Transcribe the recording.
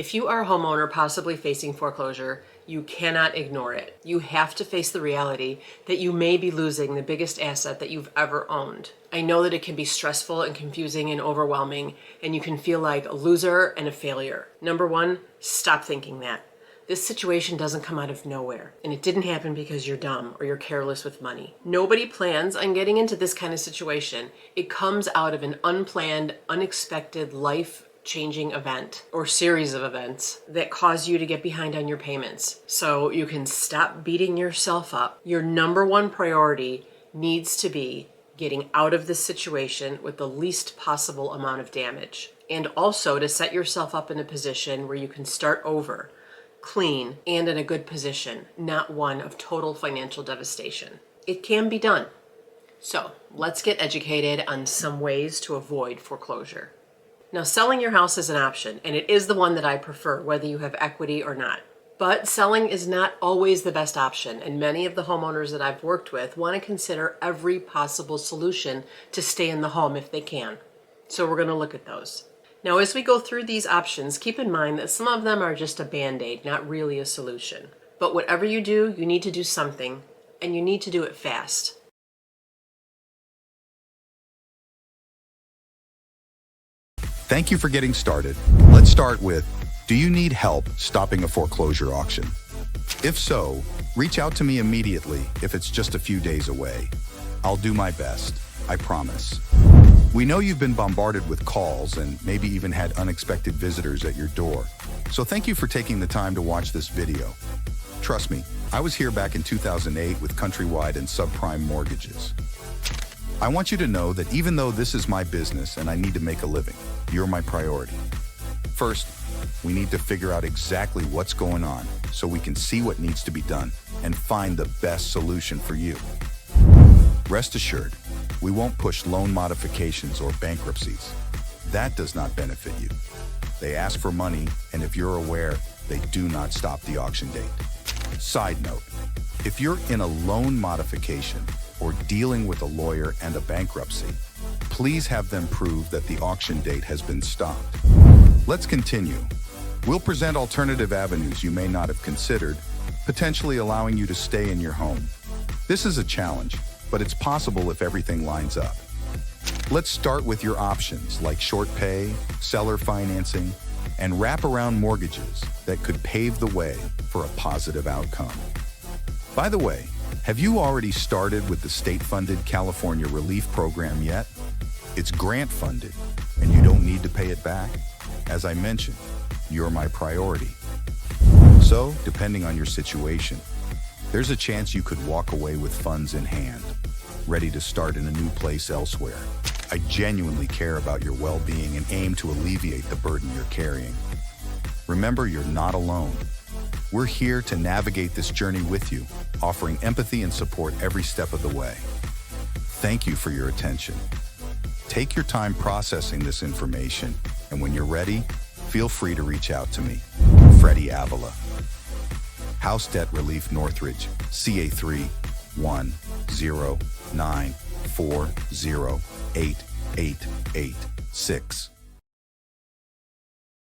If you are a homeowner possibly facing foreclosure, you cannot ignore it. You have to face the reality that you may be losing the biggest asset that you've ever owned. I know that it can be stressful and confusing and overwhelming, and you can feel like a loser and a failure. Number one, stop thinking that. This situation doesn't come out of nowhere, and it didn't happen because you're dumb or you're careless with money. Nobody plans on getting into this kind of situation. It comes out of an unplanned, unexpected life-changing event or series of events that cause you to get behind on your payments. So you can stop beating yourself up. Your number one priority needs to be getting out of this situation with the least possible amount of damage, and also to set yourself up in a position where you can start over clean and in a good position, not one of total financial devastation. It can be done. So let's get educated on some ways to avoid foreclosure. Now, selling your house is an option, and it is the one that I prefer, whether you have equity or not. But selling is not always the best option, and many of the homeowners that I've worked with want to consider every possible solution to stay in the home if they can. So we're going to look at those. Now, as we go through these options, keep in mind that some of them are just a band-aid, not really a solution. But whatever you do, you need to do something, and you need to do it fast. Thank you for getting started. Let's start with, do you need help stopping a foreclosure auction? If so, reach out to me immediately if it's just a few days away. I'll do my best, I promise. We know you've been bombarded with calls and maybe even had unexpected visitors at your door. So thank you for taking the time to watch this video. Trust me, I was here back in 2008 with countrywide and subprime mortgages. I want you to know that even though this is my business and I need to make a living, you're my priority. First, we need to figure out exactly what's going on so we can see what needs to be done and find the best solution for you. Rest assured, we won't push loan modifications or bankruptcies. That does not benefit you. They ask for money, and if you're aware, they do not stop the auction date. Side note, if you're in a loan modification or dealing with a lawyer and a bankruptcy, please have them prove that the auction date has been stopped. Let's continue. We'll present alternative avenues you may not have considered, potentially allowing you to stay in your home. This is a challenge, but it's possible if everything lines up. Let's start with your options like short pay, seller financing, and wraparound mortgages that could pave the way for a positive outcome. By the way, have you already started with the state-funded California Relief Program yet? It's grant-funded, and you don't need to pay it back. As I mentioned, you're my priority. So, depending on your situation, there's a chance you could walk away with funds in hand, ready to start in a new place elsewhere. I genuinely care about your well-being and aim to alleviate the burden you're carrying. Remember, you're not alone. We're here to navigate this journey with you, offering empathy and support every step of the way. Thank you for your attention. Take your time processing this information, and when you're ready, feel free to reach out to me. Freddie Avila. House Debt Relief Northridge, CA3 109408886.